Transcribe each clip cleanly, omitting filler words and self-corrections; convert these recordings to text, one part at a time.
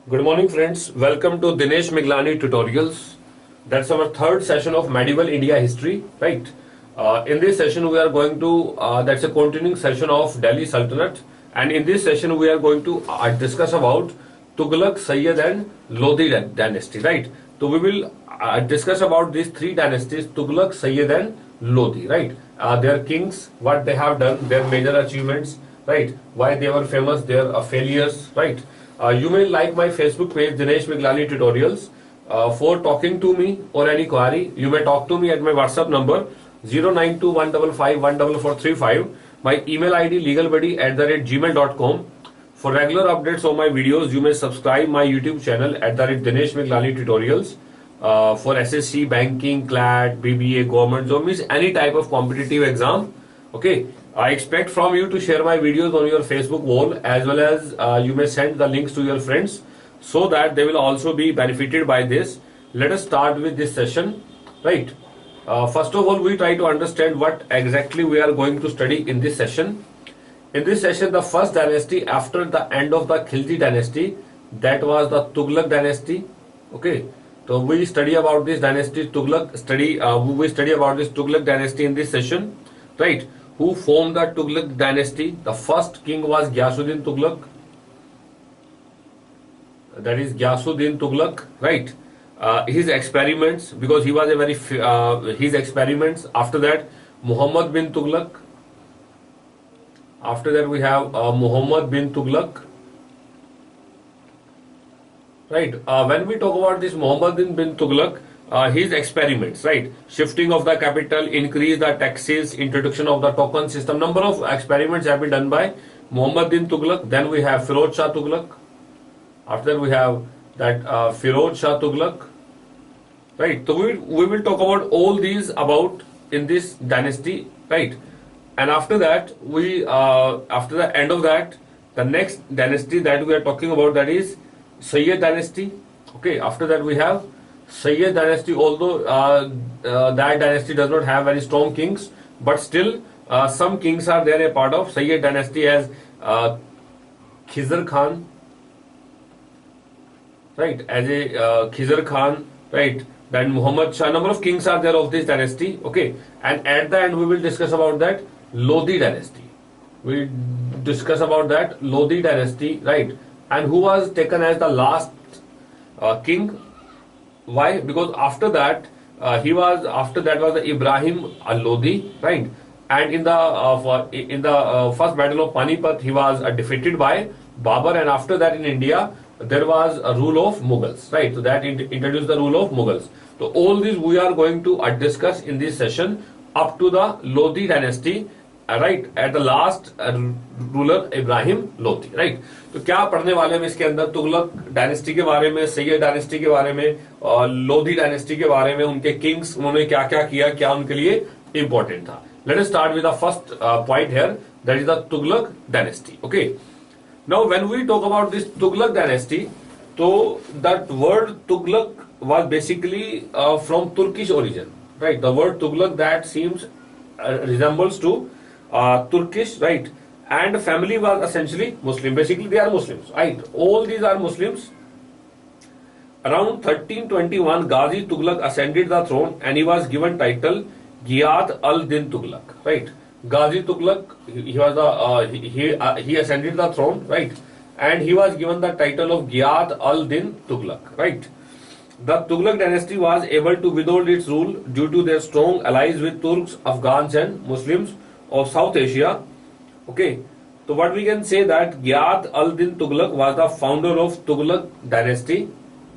Good morning, friends. Welcome to Dinesh Miglani Tutorials. That's our third session of medieval India history, right? In this session, we are going to, that's a continuing session of Delhi Sultanate. And in this session, we are going to discuss about Tughlaq, Sayyid and Lodi dynasty, right? So we will discuss about these three dynasties, Tughlaq, Sayyid and Lodi, right? Their kings, what they have done, their major achievements, right? Why they were famous, their failures, right? You may like my Facebook page, Dinesh Miglani Tutorials. For talking to me or any query, you may talk to me at my WhatsApp number 09215514435. My email ID legalbuddy@gmail.com. For regular updates on my videos, you may subscribe my YouTube channel at Dinesh Miglani Tutorials. For SSC, banking, CLAT, BBA, government job, means any type of competitive exam. Okay, I expect from you to share my videos on your Facebook wall, as well as you may send the links to your friends so that they will also be benefited by this. Let us start with this session, right? First of all, we try to understand what exactly we are going to study in this session. In this session, the first dynasty after the end of the Khilji dynasty, that was the Tughlaq dynasty. Okay, so we study about this dynasty Tughlaq we study about this Tughlaq dynasty in this session, right? Who formed the Tughlaq dynasty? The first king was Ghiyasuddin Tughlaq. That is Ghiyasuddin Tughlaq, right? His experiments, because he was a very his experiments. After that, Muhammad bin Tughlaq. After that, we have Muhammad bin Tughlaq. Right. When we talk about this Muhammad bin Tughlaq, his experiments, right? Shifting of the capital, increase the taxes, introduction of the token system. Number of experiments have been done by Muhammad bin Tughlaq. Then we have Firoz Shah Tughlaq. After that, we have that Firoz Shah Tughlaq. Right. So we will talk about all these about in this dynasty, right? And after that, after the end of that, the next dynasty that we are talking about, that is Sayyid dynasty. Okay, after that we have Sayyid dynasty, although that dynasty does not have very strong kings, but still some kings are there a part of Sayyid dynasty, as Khizr Khan, right, as a Khizr Khan, right, then Muhammad Shah. Number of kings are there of this dynasty. Okay, and at the end we will discuss about that Lodi dynasty. We discuss about that Lodi dynasty, right? And who was taken as the last king? Why? Because after that after that was the Ibrahim al-Lodi, right? And in the first battle of Panipat, he was defeated by Babur, and after that in India there was a rule of Mughals, right? So that introduced the rule of Mughals. So all these we are going to discuss in this session up to the Lodi dynasty, right? At the last ruler Ibrahim Lodi, right? तो क्या पढ़ने वाले में इसके अंदर Tughlaq dynasty के बारे में, सैयद डायनेस्टी के बारे में, और लोधी डायनेस्टी के बारे में, उनके किंग्स, उन्होंने क्या क्या किया, क्या उनके लिए इंपॉर्टेंट था. Let us start with the first point here, that is the Tughlaq dynasty. Okay, now when we talk about this Tughlaq dynasty, तो that word Tughlaq was basically from Turkish origin, right? The word Tughlaq that seems resembles to Turkish, right? And family was essentially Muslim. Basically, they are Muslims, right? All these are Muslims. Around 1321, Ghazi Tughlaq ascended the throne, and he was given title Ghiyath al-Din Tughlaq, right? Ghazi Tughlaq, he was the he ascended the throne, right? And he was given the title of Ghiyath al-Din Tughlaq, right? The Tughlaq dynasty was able to withhold its rule due to their strong allies with Turks, Afghans, and Muslims of South Asia. Okay, so what we can say that Ghiyath al-Din Tughlaq was the founder of Tughlaq dynasty.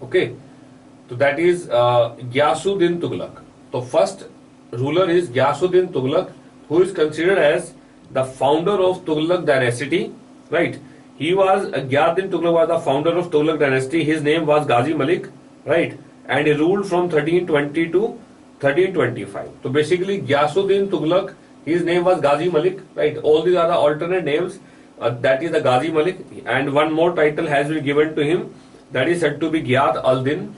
Okay, so that is Ghiyasuddin Tughlaq. So first ruler is Ghiyasuddin Tughlaq, who is considered as the founder of Tughlaq dynasty, right? He was Ghiyasuddin Tughlaq was the founder of Tughlaq dynasty. His name was Ghazi Malik, right? And he ruled from 1320 to 1325. So basically Ghiyasuddin Tughlaq, his name was Ghazi Malik, right? All these are the alternate names. That is the Ghazi Malik, and one more title has been given to him, that is said to be Ghiyath al-Din,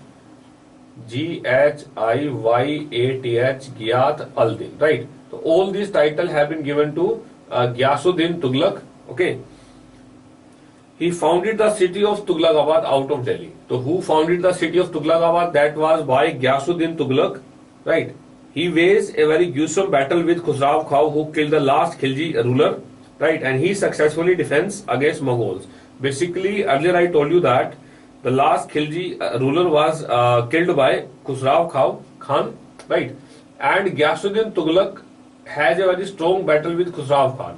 Ghiyath, Ghiyath al-Din, right? So all these titles have been given to Ghiyasuddin Tughlaq. Okay, he founded the city of Tughlaqabad out of Delhi. So who founded the city of Tughlaqabad? That was by Ghiyasuddin Tughlaq, right? He waged a very gruesome battle with Khusrau Khan, who killed the last Khilji ruler, right? And he successfully defends against Mongols. Basically, earlier I told you that the last Khilji ruler was killed by Khusrau Khan, right? And Ghiyasuddin Tughlaq has a very strong battle with Khusrau Khan.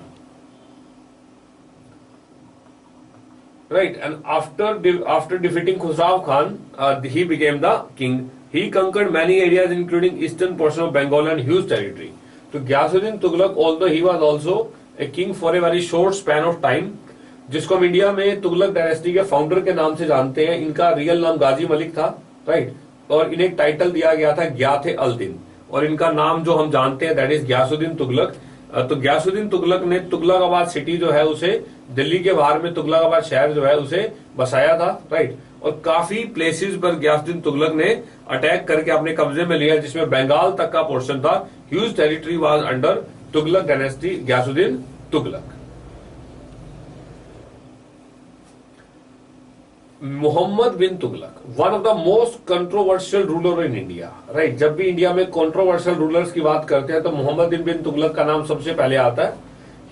Right, and after defeating Khusrau Khan, he became the king. He conquered many areas, including eastern portion of Bengal and huge territory. So Ghiyasuddin Tughlaq, although he was also a king for a very short span of time, जिसको हम India में Tughlaq dynasty के founder के नाम से जानते हैं, इनका रियल नाम गाजी मलिक था, राइट? और इन्हें एक टाइटल दिया गया था ग्याथे अल दिन, और इनका नाम जो हम जानते हैं दैट इज गियासुद्दीन तुगलक. तो गियासुद्दीन तुगलक ने तुगलकाबाद सिटी जो है उसे दिल्ली के बाहर में तुगलकाबाद शहर जो है उसे बसाया था, राइट? और काफी प्लेसेस पर गियासुद्दीन तुगलक ने अटैक करके अपने कब्जे में लिया, जिसमें बंगाल तक का पोर्शन था. Huge territory was under Tughlaq dynasty, Ghiyasuddin Tughlaq. Muhammad bin Tughlaq, one of the most controversial ruler in India, right? जब भी इंडिया में कंट्रोवर्शियल रूलर्स की बात करते हैं तो मोहम्मद बिन तुगलक का नाम सबसे पहले आता है.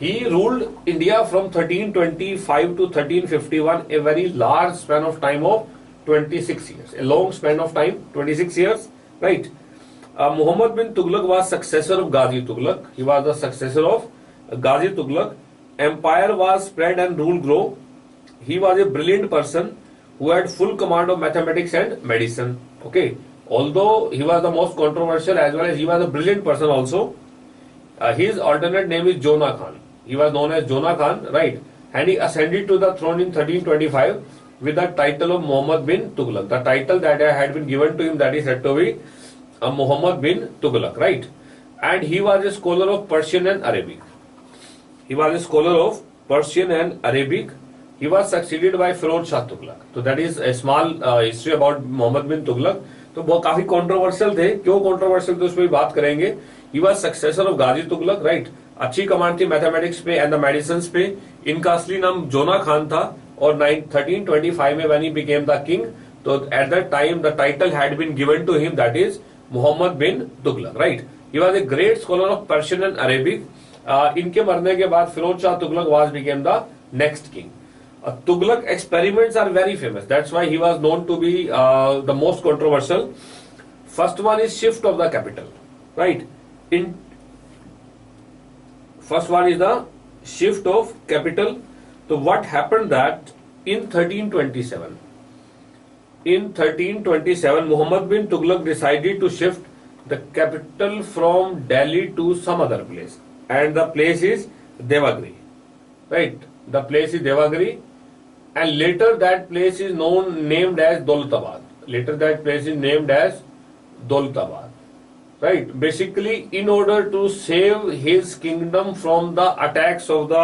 He ruled India from 1325 to 1351, a very large span of time of 26 years. A long span of time, 26 years, right? Muhammad bin Tughlaq was successor of Ghazi Tughlaq. He was the successor of Ghazi Tughlaq. Empire was spread and rule grow. He was a brilliant person who had full command of mathematics and medicine. Okay, although he was the most controversial as well as he was a brilliant person also. His alternate name is Jonah Khan. He was known as Jonah Khan, right? And he ascended to the throne in 1325 with the title of Muhammad bin Tughlaq. The title that had been given to him, that is said to be Muhammad bin Tughlaq, right? And he was a scholar of Persian and Arabic. He was a scholar of Persian and Arabic. He was succeeded by Firoz Shah Tughlaq. So that is a small history about Muhammad bin Tughlaq. तो वो काफी controversial थे. क्यों controversial थे उस पर बात करेंगे. He was successor of Ghazi Tughlaq, right? अच्छी कमांड थी मैथमेटिक्स पे एंड द मेडिसिन पे. इनका असली नाम जोना खान था, और 1325 में when he became the king, तो at that time the title had been given to him, that is Mohammad bin Tughlaq, right? He was a great scholar of Persian and Arabic. इनके मरने के बाद Firoz Shah Tughlaq was became the next king. Tughlaq experiments are very famous. That's why he was known to be the most controversial. First one is shift of the capital, right? First one is the shift of capital. So what happened that in 1327, Muhammad bin Tughlaq decided to shift the capital from Delhi to some other place, and the place is Devagiri, right? The place is Devagiri. And later that place is named as Daulatabad. Later that place is named as Daulatabad, right? Basically, in order to save his kingdom from the attacks of the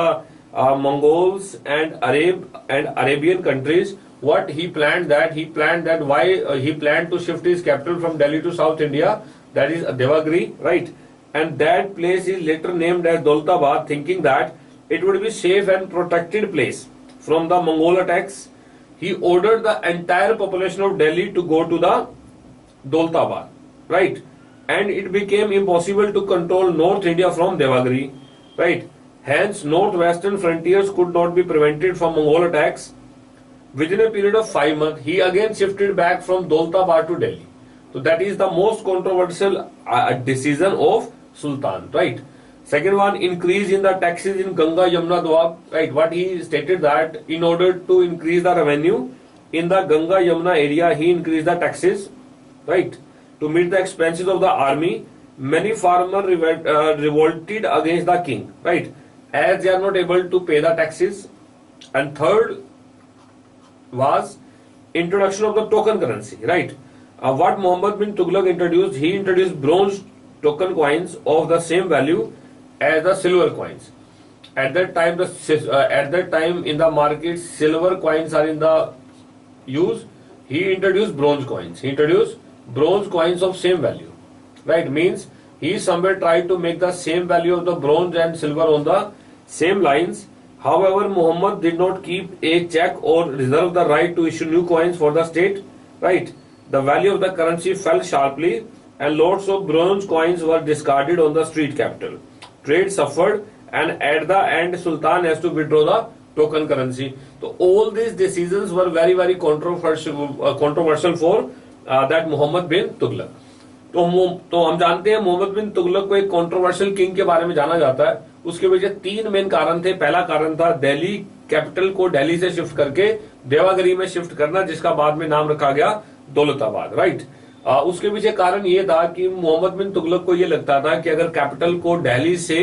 Mongols and Arabian countries, what he planned that he planned to shift his capital from Delhi to South India, that is Devagiri, right? And that place is later named as Daulatabad, thinking that it would be safe and protected place from the Mongol attacks. He ordered the entire population of Delhi to go to the Daulatabad, right? And it became impossible to control North India from Devagiri, right? Hence, northwestern frontiers could not be prevented from Mongol attacks. Within a period of 5 months, he again shifted back from Daulatabad to Delhi. So that is the most controversial decision of Sultan, right? Second one, increase in the taxes in Ganga Yamuna Doab, right? What he stated that in order to increase the revenue in the Ganga Yamuna area, he increased the taxes, right? To meet the expenses of the army, many farmers revolted against the king, right? As they are not able to pay the taxes. And third was introduction of the token currency, right? What Muhammad bin Tughlaq introduced, he introduced bronze token coins of the same value as the silver coins. At that time in the market, silver coins are in the use. He introduced bronze coins. He introduced bronze coins of same value, right? Means he somewhere tried to make the same value of the bronze and silver on the same lines. However, Muhammad did not keep a check or reserve the right to issue new coins for the state. Right, the value of the currency fell sharply, and lots of bronze coins were discarded on the street capital. Trade suffered, and at the end, Sultan has to withdraw the token currency. So all these decisions were very controversial for that Muhammad bin Tughlaq. तो हम जानते हैं मोहम्मद बिन तुगलक को एक controversial king के बारे में जाना जाता है. उसके वजह तीन मेन कारण थे. पहला कारण था दिल्ली कैपिटल को दिल्ली से शिफ्ट करके देवागरी में शिफ्ट करना, जिसका बाद में नाम रखा गया दौलताबाद. राइट, उसके पीछे कारण ये था कि मोहम्मद बिन तुगलक को ये लगता था कि अगर कैपिटल को दिल्ली से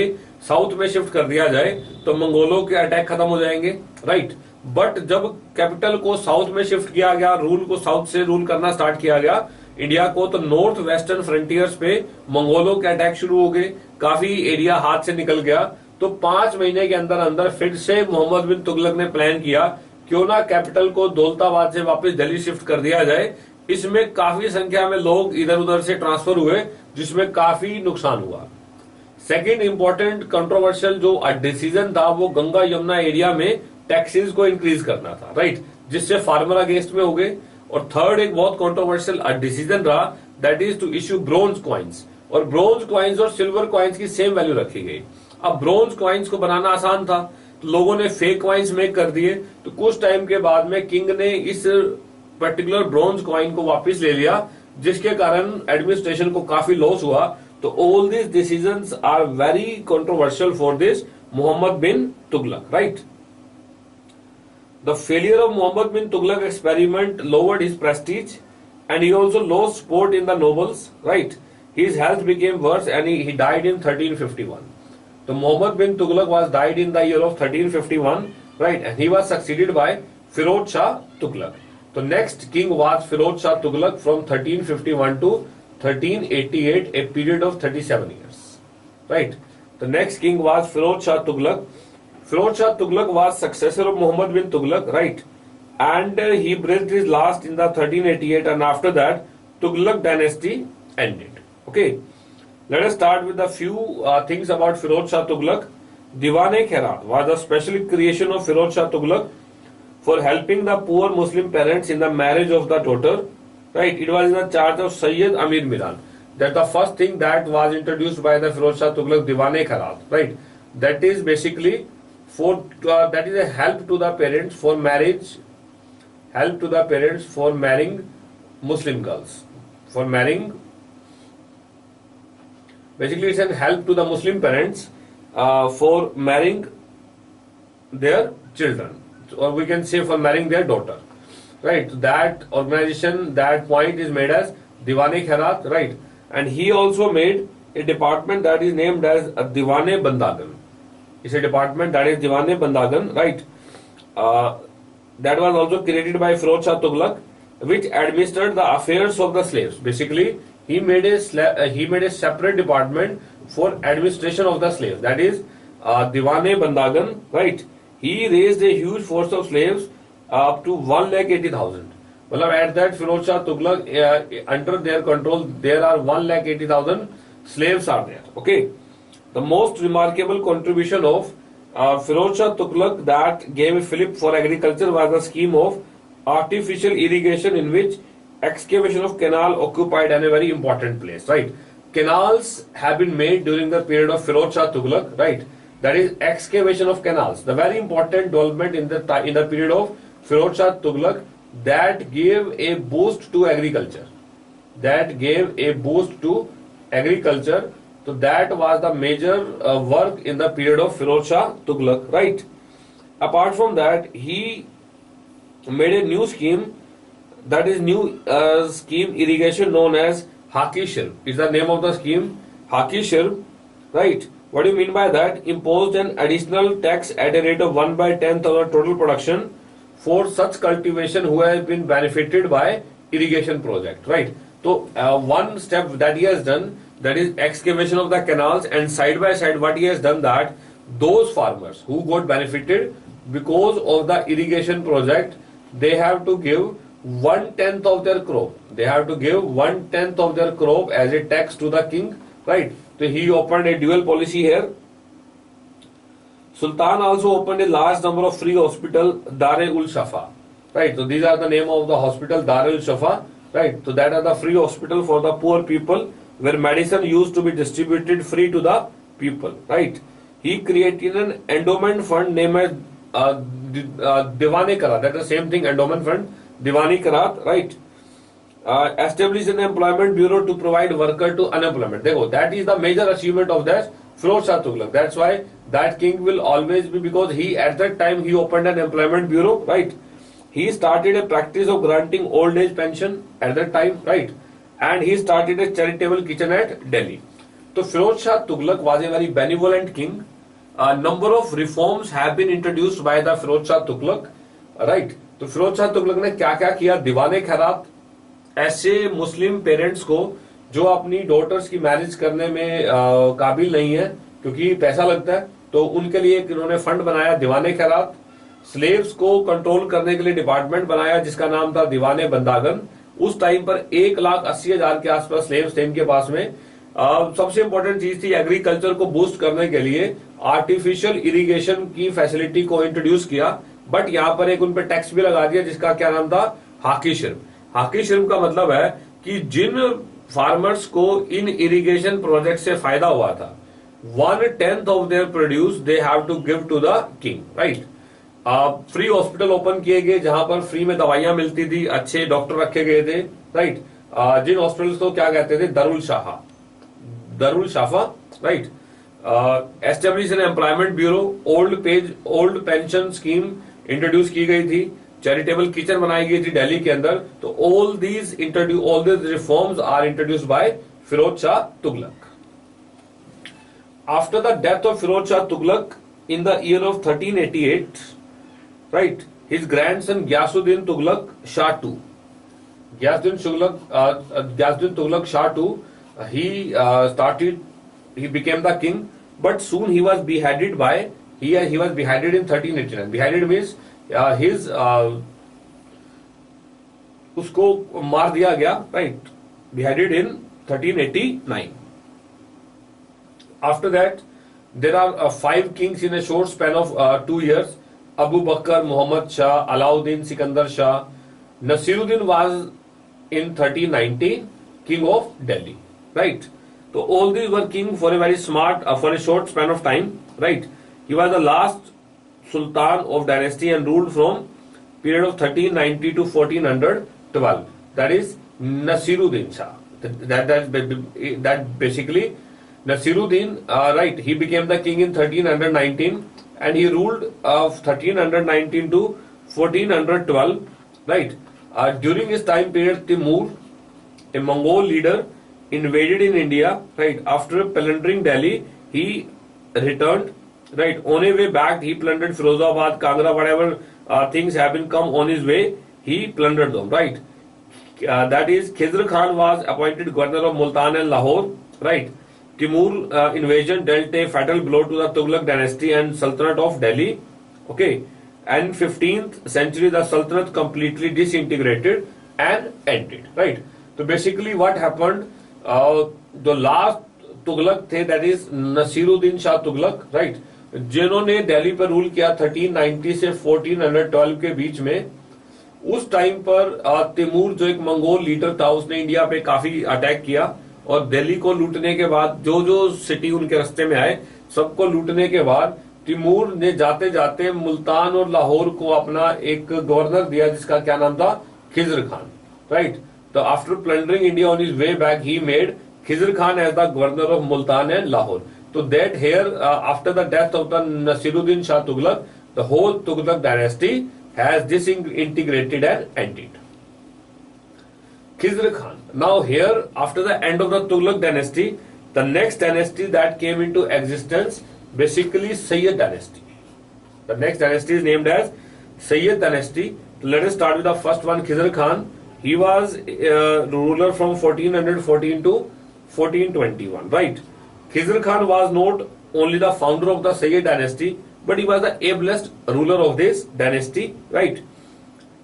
साउथ में शिफ्ट कर दिया जाए तो मंगोलों के अटैक खत्म हो जाएंगे. राइट, बट जब कैपिटल को साउथ में शिफ्ट किया गया, रूल को साउथ से रूल करना स्टार्ट किया गया इंडिया को, तो नॉर्थ वेस्टर्न फ्रंटियर्स पे मंगोलों के अटैक शुरू हो गए. काफी एरिया हाथ से निकल गया. तो 5 महीने के अंदर अंदर फिर से मोहम्मद बिन तुगलक ने प्लान किया क्यों ना कैपिटल को दौलताबाद से वापस दिल्ली शिफ्ट कर दिया जाए. इसमें काफी संख्या में लोग इधर उधर से ट्रांसफर हुए, जिसमें काफी नुकसान हुआ. सेकेंड इंपॉर्टेंट कंट्रोवर्शियल जो डिसीजन था वो गंगा यमुना एरिया में टैक्सेस को इंक्रीज करना था. राइट, जिससे फार्मर अगेंस्ट में हो गए. और थर्ड एक बहुत कंट्रोवर्शियल डिसीजन रहा, that is to issue bronze coins. और ब्रोंज कॉइन्स और सिल्वर कॉइन्स की सेम वैल्यू रखी गई. अब ब्रोंज कॉइन्स को बनाना आसान था, तो लोगों ने फेक कॉइन्स मेक कर दिए. तो कुछ टाइम के बाद में किंग ने इस पर्टिकुलर ब्रोंज कॉइन को वापस ले लिया, जिसके कारण एडमिनिस्ट्रेशन को काफी लॉस हुआ. तो all this decisions are very controversial for this Muhammad bin Tughlaq. Right, the failure of Muhammad bin Tughlaq experiment lowered his prestige, and he also lost support in the nobles. Right, his health became worse, and he died in 1351. So Muhammad bin Tughlaq was died in the year of 1351. Right, and he was succeeded by Firoz Shah Tughlaq. The next king was Firoz Shah Tughlaq from 1351 to 1388, a period of 37 years. Right, the next king was Firoz Shah Tughlaq. Firoz Shah Tughlaq was successor of Muhammad bin Tughlaq, right? And he breathed his last in the 1388, and after that, Tughlaq dynasty ended. Okay, let us start with a few things about Firoz Shah Tughlaq. Diwan-e-Khairat was a special creation of Firoz Shah Tughlaq for helping the poor Muslim parents in the marriage of the daughter. Right, it was in the charge of Sayyid Amir Miran. That the first thing that was introduced by the Firoz Shah Tughlaq, Diwan-e-Khairat. Right, that is basically for that is a help to the parents for marriage, help to the parents for marrying Muslim girls, for marrying, basically it's a help to the Muslim parents for marrying their children, or we can say for marrying their daughter. Right, that organization, that point is made as Diwan-e-Khairat. Right, and he also made a department that is named as Diwan-e-Bandagan. It's a department that is Diwan-e-Bandagan, right? That was also created by Firoz Shah Tughlaq, which administered the affairs of the slaves. Basically, he made a separate department for administration of the slaves. That is Diwan-e-Bandagan, right? He raised a huge force of slaves up to 1,80,000. Well, at that Firoz Shah Tughlaq, under their control, there are 1,80,000 slaves are there. Okay. The most remarkable contribution of Firoz Shah Tughlaq that gave a fillip for agriculture was the scheme of artificial irrigation, in which excavation of canal occupied a very important place. Right, canals have been made during the period of Firoz Shah Tughlaq. Right, that is excavation of canals, the very important development in the period of Firoz Shah Tughlaq that gave a boost to agriculture. That gave a boost to agriculture. So that was the major work in the period of Firoz Shah Tughlaq, right? Apart from that, he made a new scheme, that is new scheme irrigation known as Haki-Shir. Is the name of the scheme, Haki-Shir, right? What do you mean by that? Imposed an additional tax at a rate of 1/10 of the total production for such cultivation who have been benefited by irrigation project, right? So one step that he has done, that is excavation of the canals, and side by side what he has done, that those farmers who got benefited because of the irrigation project, they have to give 1/10 of their crop. They have to give 1/10 of their crop as a tax to the king. Right, so he opened a dual policy here. Sultan also opened a large number of free hospital, Dar-e-ul-Shafa. Right. So these are the name of the hospital, Dar-e-ul-Shafa. Right. So that are the free hospital for the poor people, where medicine used to be distributed free to the people. Right. He created an endowment fund named as Diwani Karat. That's the same thing, endowment fund, Diwani Karat. Right. Established an employment bureau to provide worker to unemployment. देखो, that is the major achievement of that Firoz Shah Tughlaq. That's why that king will always be, because he at that time he opened an employment bureau, right? He started a practice of granting old age pension at that time, right? And he started a charitable kitchen at Delhi. So Firoz Shah Tughlaq was a very benevolent king. A number of reforms have been introduced by the Firoz Shah Tughlaq, right? तो फिरोज शाह तुगलक ने क्या क्या किया? दीवाने खैरात, ऐसे मुस्लिम parents को जो अपनी डॉटर्स की मैरिज करने में काबिल नहीं है क्योंकि पैसा लगता है, तो उनके लिए इन्होंने फंड बनाया दीवाने खैरात। स्लेव्स को कंट्रोल करने के लिए डिपार्टमेंट बनाया जिसका नाम था दीवाने बंदागन। उस टाइम पर 1,80,000 के आसपास स्लेव्स थे इनके पास में। सबसे इंपॉर्टेंट चीज थी, एग्रीकल्चर को बूस्ट करने के लिए आर्टिफिशियल इरिगेशन की फैसिलिटी को इंट्रोड्यूस किया, बट यहाँ पर एक उन पर टैक्स भी लगा दिया जिसका क्या नाम था? हाकी शिर्म। हाकी शिर्म का मतलब है कि जिन फार्मर्स को इन इरिगेशन प्रोजेक्ट से फायदा हुआ था, 1/10 of their produce they have to give to the king, right. Free hospital open किए गए जहां पर फ्री में दवाइयां मिलती थी, अच्छे डॉक्टर रखे गए थे, राइट। जिन हॉस्पिटल्स को क्या कहते थे? Darul Shafa, right. Establish an employment bureau, old pension scheme introduce की गई थी, चैरिटेबल किचन बनाई गई थी दिल्ली के अंदर। तो all these reforms are introduced by Firoz Shah Tughlaq. After the death of Firoz Shah Tughlaq in the year of 1388, right, his grandson Ghiyasuddin Tughlaq Shah II, Ghiyasuddin Tughlaq Shah II, he became the king, but soon he was beheaded he was beheaded in 1389. Beheaded means उसको मार दिया गया, right, beheaded in 1389. After that, there are 5 kings in a short span of 2 years. Abu Bakr, Muhammad Shah, Alauddin, Sikandar Shah. Nasiruddin was in 1319 king of Delhi, right? So all these were king for a very for a short span of time, right? He was the last sultan of dynasty and ruled from period of 1390 to 1412. That is Nasiruddin Shah. That basically Nasiruddin, right, he became the king in 1319 and he ruled of 1319 to 1412, right. During his time period, Timur, a Mongol leader, invaded in India, right. After plundering Delhi, he returned, right. On a way back, he plundered Firozabad, Kangra, whatever things have been come on his way, he plundered them, right. That is, Khizr Khan was appointed governor of Multan and Lahore, right. Timur invasion dealt a fatal blow to the Tughlaq dynasty and Sultanate of Delhi. Okay, and 15th century the Sultanate completely disintegrated and ended. Right. So basically, what happened? The last Tughlaq थे, that is Nasiruddin Shah Tughlaq, right? जिन्होंने दिल्ली पर rule किया 1390 से 1412 के बीच में, उस time पर Timur जो एक मंगोल लीडर था उसने इंडिया पे काफी अटैक किया और दिल्ली को लूटने के बाद जो जो सिटी उनके रास्ते में आए सबको लूटने के बाद तिमूर ने जाते जाते मुल्तान और लाहौर को अपना एक गवर्नर दिया जिसका क्या नाम था? खिजर खान, राइट। तो after plundering India on his way back he made Khizr Khan as the governor of Multan and Lahore. तो that hereafter the death of the Nasiruddin Shah Tughlaq, the whole Tughlaq dynasty has disintegrated and ended. Khizr Khan. Now here, after the end of the Tughlaq dynasty, the next dynasty that came into existence, basically Sayyid dynasty. The next dynasty is named as Sayyid dynasty. Let us start with the first one, Khizr Khan. He was ruler from 1414 to 1421, right? Khizr Khan was not only the founder of the Sayyid dynasty, but he was the ablest ruler of this dynasty, right?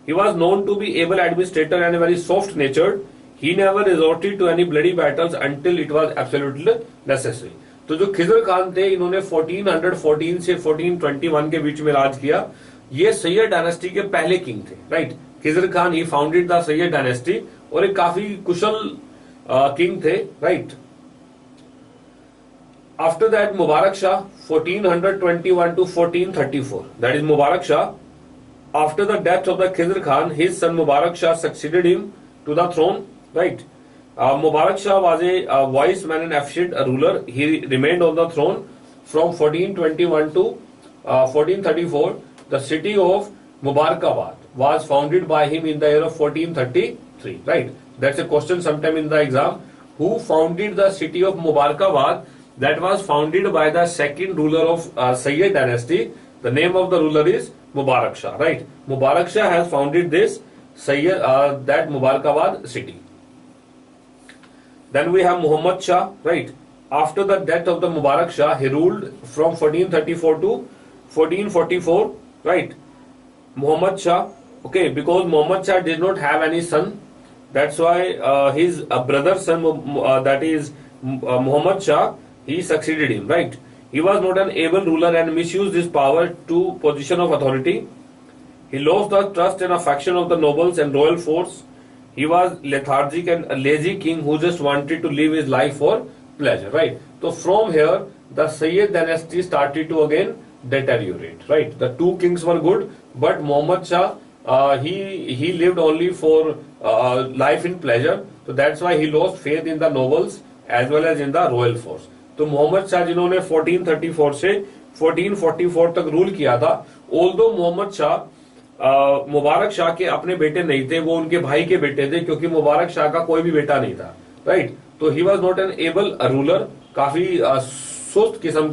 He was known to be able administrator and very soft natured. He never resorted to any bloody battles until it was absolutely necessary. तो जो खिजर खान थे इन्होंने 1414 से 1421 के बीच में राज किया। ये Syed dynasty के पहले किंग थे, right. Khizr Khan he founded the Sayyid dynasty और एक काफी कुशल किंग थे, right. After that Mubarak Shah 1421 to 1434, that is Mubarak Shah. After the death of the Khizr Khan, his son Mubarak Shah succeeded him to the throne, right. Mubarak Shah was a wise man and efficient ruler. He remained on the throne from 1421 to 1434. The city of Mubarakabad was founded by him in the year of 1433, right. That's a question sometime in the exam. Who founded the city of Mubarakabad? That was founded by the second ruler of Sayyid dynasty. The name of the ruler is Mubarak Shah, right. Mubarak Shah has founded this Sayyid, that Mubarakabad city. Then we have Muhammad Shah, right. After the death of the Mubarak Shah, he ruled from 1434 to 1444, right. Muhammad Shah, okay, because Muhammad Shah did not have any son, that's why his brother's son, that is Muhammad Shah, he succeeded him, right. He was not an able ruler and misused his power to position of authority. He lost the trust and affection of the nobles and royal force. He was lethargic and a lazy king who just wanted to live his life for pleasure, right. So from here the Sayyid dynasty started to again deteriorate, right. The two kings were good, but Muhammad Shah he lived only for life in pleasure, so that's why he lost faith in the nobles as well as in the royal force. तो मोहम्मद शाह जिन्होंने 1434 से 1444 तक rule किया था, although Mohammad Shah Mubarak Shah के अपने बेटे नहीं थे, वो उनके भाई के बेटे थे, क्योंकि मुबारक शाह का कोई भी बेटा नहीं था, राइट। तो he was not an able ruler, काफी सुस्त किस्म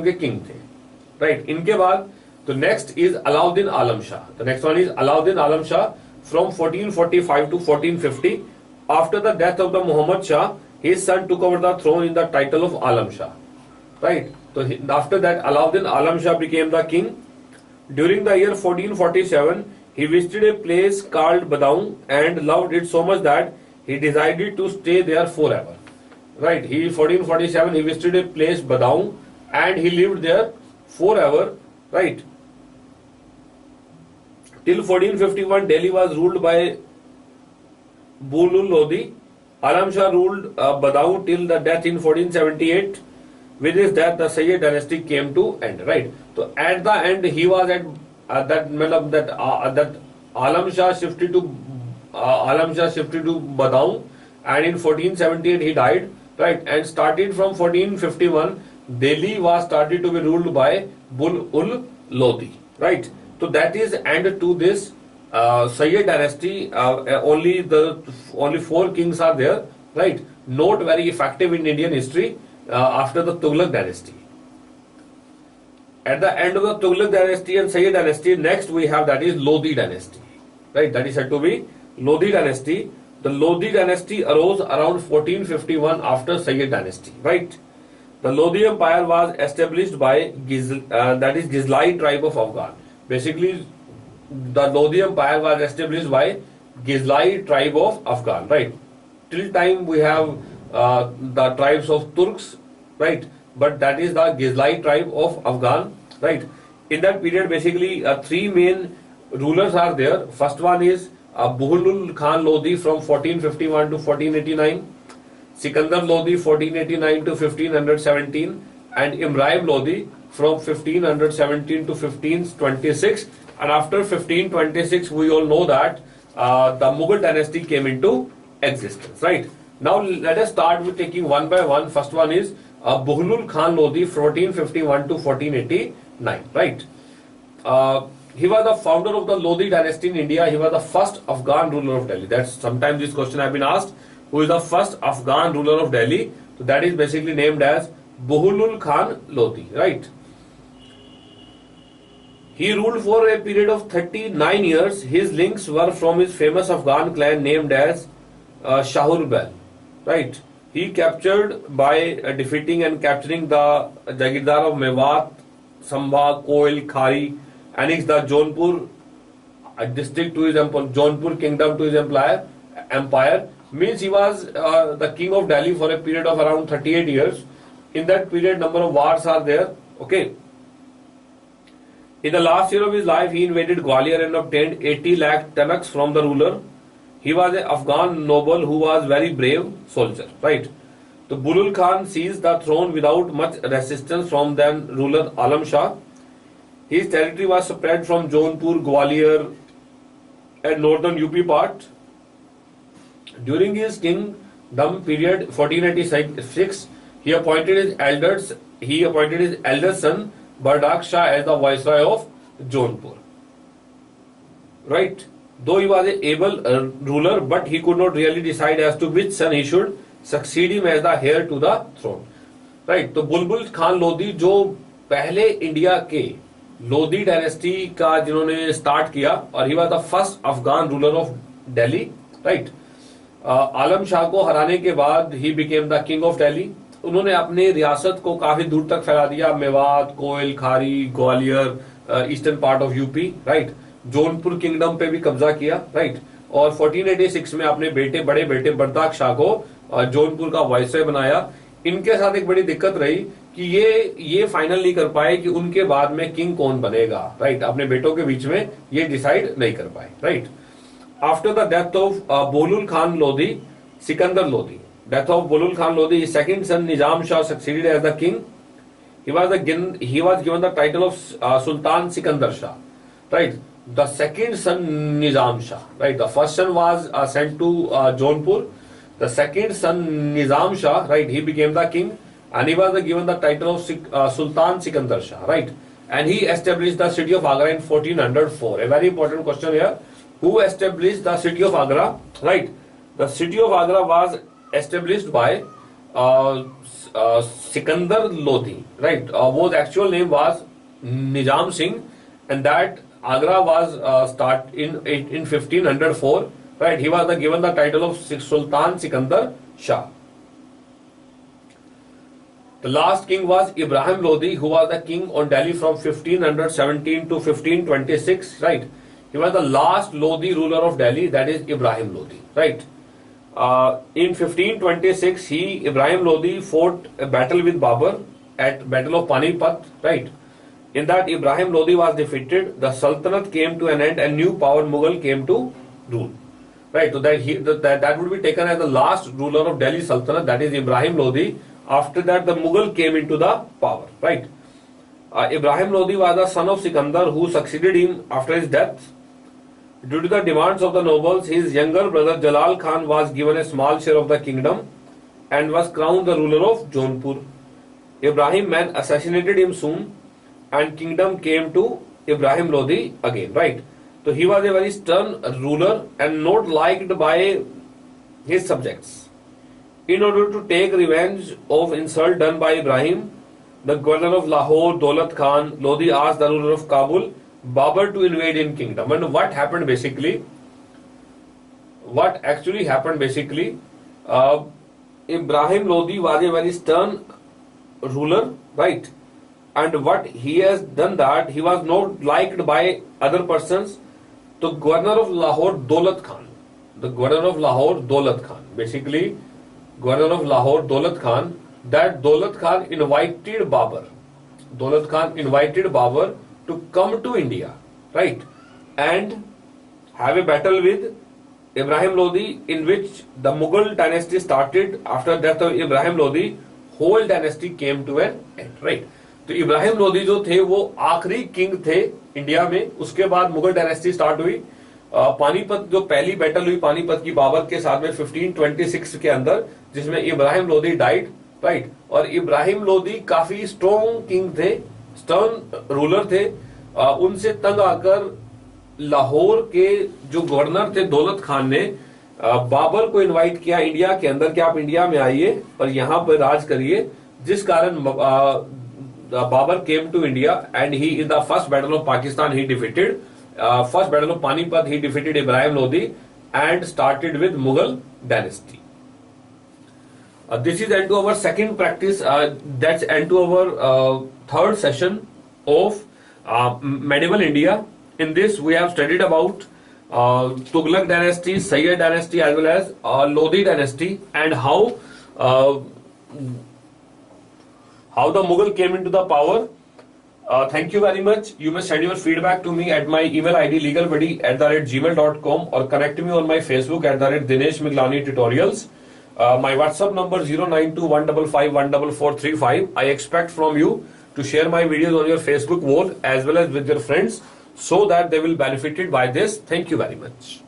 के किंग थे, राइट। इनके बाद तो next is Alauddin Alam Shah. The next one is Alauddin Alam Shah from 1445 to 1450. After the death of the Muhammad Shah, his son took over the throne in the title of Alam Shah, right. So after that Alauddin Alam Shah became the king. During the year 1447, he visited a place called Badaun and loved it so much that he decided to stay there forever, right. He 1447 he visited a place Badaun and he lived there forever, right. Till 1451 Delhi was ruled by Bulul Lodi. Alam Shah ruled Badaun till the death in 1478. With his death, the Sayyid dynasty came to end, right. So at the end, he was that Alam Shah shifted to Badaun, and in 1478 he died, right. And started from 1451, Delhi was started to be ruled by Bulul Lodi, right. So that is end to this Sayyid dynasty. Only 4 kings are there, right. Not very effective in Indian history after the Tughlaq dynasty. At the end of the Tughlaq dynasty and Sayyid dynasty, next we have that is Lodi dynasty, right. That is said to be Lodi dynasty. The Lodi dynasty arose around 1451 after Sayyid dynasty, right. The Lodi empire was established by that is Gizlai tribe of Afghan. Basically the Lodi empire was established by Gizlai tribe of Afghan, right. Till time we have the tribes of Turks, right, but that is the Gizlai tribe of Afghan, right. In that period basically 3 main rulers are there. First one is Buhlul Khan Lodi from 1451 to 1489, Sikandar Lodi 1489 to 1517, and Imraim Lodi from 1517 to 1526. And after 1526, we all know that the Mughal dynasty came into existence, right. Now let us start with taking one by one. First one is Buhlul Khan Lodi 1451 to 1489, right. He was the founder of the Lodi dynasty in India. He was the first Afghan ruler of Delhi. That's sometimes this question have been asked. Who is the first Afghan ruler of Delhi? So that is basically named as Buhlul Khan Lodi, right. He ruled for a period of 39 years. His links were from his famous Afghan clan named as Shahur Bel, right. He captured by defeating and capturing the Jagirdar of Mewat, Sambha, Koil, Khari, annexed the Jaunpur district to his Jaunpur kingdom to his empire. means he was the king of Delhi for a period of around 38 years. In that period, number of wars are there. Okay. In the last year of his life, he invaded Gwalior and obtained 80 lakh tanaks from the ruler. He was an Afghan noble who was very brave soldier, right? So Bulul Khan seized the throne without much resistance from then ruler Alam Shah. His territory was spread from Jaunpur, Gwalior and northern UP part. During his kingdom period 1486, he appointed his elder son Bardak Shah as the viceroy of Jaunpur. Right? Though he was an able ruler, but he could not really decide as to which son he should succeed him as the heir to the throne. Right? तो बुलबुल खान लोधी जो पहले India के Lodhi dynasty का जिन्होंने start किया और he was the first Afghan ruler of Delhi. Right. Alam Shah को हराने के बाद he became the king of Delhi. उन्होंने अपने रियासत को काफी दूर तक फैला दिया. Mewat, Koil, Khari, Gwalior, eastern part of UP. Right. Jaunpur kingdom पे भी कब्जा किया. राइट. और 1486 में अपने बड़े बेटे बर्दाक शाह को जौनपुर का वाइसरॉय बनाया. इनके साथ एक बड़ी दिक्कत रही कि ये फाइनल नहीं कर पाए कि उनके बाद में किंग कौन बनेगा. राइट. अपने बेटों के बीच में ये डिसाइड नहीं कर पाए. Right. After the death of Bahlul Khan Lodi, Sikandar Lodi, death of Bulul Khan Lodi, his second son Nizam Shah succeeded as the king. He was given the title of Sultan Sikandar Shah. Right. The second son Nizam Shah. Right. The first son was sent to Jaunpur. The second son Nizam Shah. Right. He became the king, and he was given the title of Sultan Sikandar Shah. Right. And he established the city of Agra in 1404. A very important question here. Who established the city of Agra? Right. The city of Agra was established by Sikandar Lodhi, right? Whose actual name was Nizam Singh, and that Agra was start in 1504, right? He was given the title of Sultan Sikandar Shah. The last king was Ibrahim Lodi, who was the king on Delhi from 1517 to 1526, right? He was the last Lodi ruler of Delhi, that is Ibrahim Lodi, right? In 1526, Ibrahim Lodi fought a battle with Babur at Battle of Panipat, right? In that, Ibrahim Lodi was defeated. The Sultanate came to an end, and new power Mughal came to rule, right? So that would be taken as the last ruler of Delhi Sultanate, that is Ibrahim Lodi. After that, the Mughal came into the power, right? Ibrahim Lodi was the son of Sikandar, who succeeded him after his death. Due to the demands of the nobles, his younger brother Jalal Khan was given a small share of the kingdom and was crowned the ruler of Jaunpur. Ibrahim Man assassinated him soon, and kingdom came to Ibrahim Lodi again, right? So he was a very stern ruler and not liked by his subjects. In order to take revenge of insult done by Ibrahim, the governor of Lahore, Daulat Khan Lodi, asked the ruler of Kabul, Babur, to invade in kingdom. And what happened basically? What actually happened basically? Ibrahim Lodi was a very stern ruler, right? And what he has done that he was not liked by other persons. The governor of Lahore, Daulat Khan, basically governor of Lahore, Daulat Khan, that Daulat Khan invited Babur. Daulat Khan invited Babur to come to India, right, and have a battle with Ibrahim Lodi, in which the Mughal dynasty started. After death of Ibrahim Lodi, whole dynasty came to an end, right? तो इब्राहिम लोधी जो थे वो आखिरी king थे India में. उसके बाद Mughal dynasty start हुई. पानीपत जो पहली बैटल हुई पानीपत की बाबर के साथ में 1526 के अंदर, जिसमें इब्राहिम लोधी डाइड, राइट. और इब्राहिम लोधी काफी स्ट्रॉन्ग किंग थे, स्टर्न रूलर थे. उनसे तंग आकर लाहौर के जो गवर्नर थे दौलत खान ने बाबर को इनवाइट किया इंडिया के अंदर कि आप इंडिया में आइए और यहां पर राज करिए, जिस कारण Babur came to India and he in the first battle of Pakistan he defeated, first battle of Panipat he defeated Ibrahim Lodi and started with Mughal dynasty. This is end to our second practice. That's end to our third session of medieval India. In this, we have studied about Tughlaq dynasty, Sayyid dynasty, as well as Lodi dynasty, and uh, how the Mughal came into the power. Thank you very much. You may send your feedback to me at my email ID legalbuddy@gmail.com or connect me on my Facebook @Dinesh Miglani Tutorials. My WhatsApp number 09215514435. I expect from you to share my videos on your Facebook wall as well as with your friends so that they will benefited by this. Thank you very much.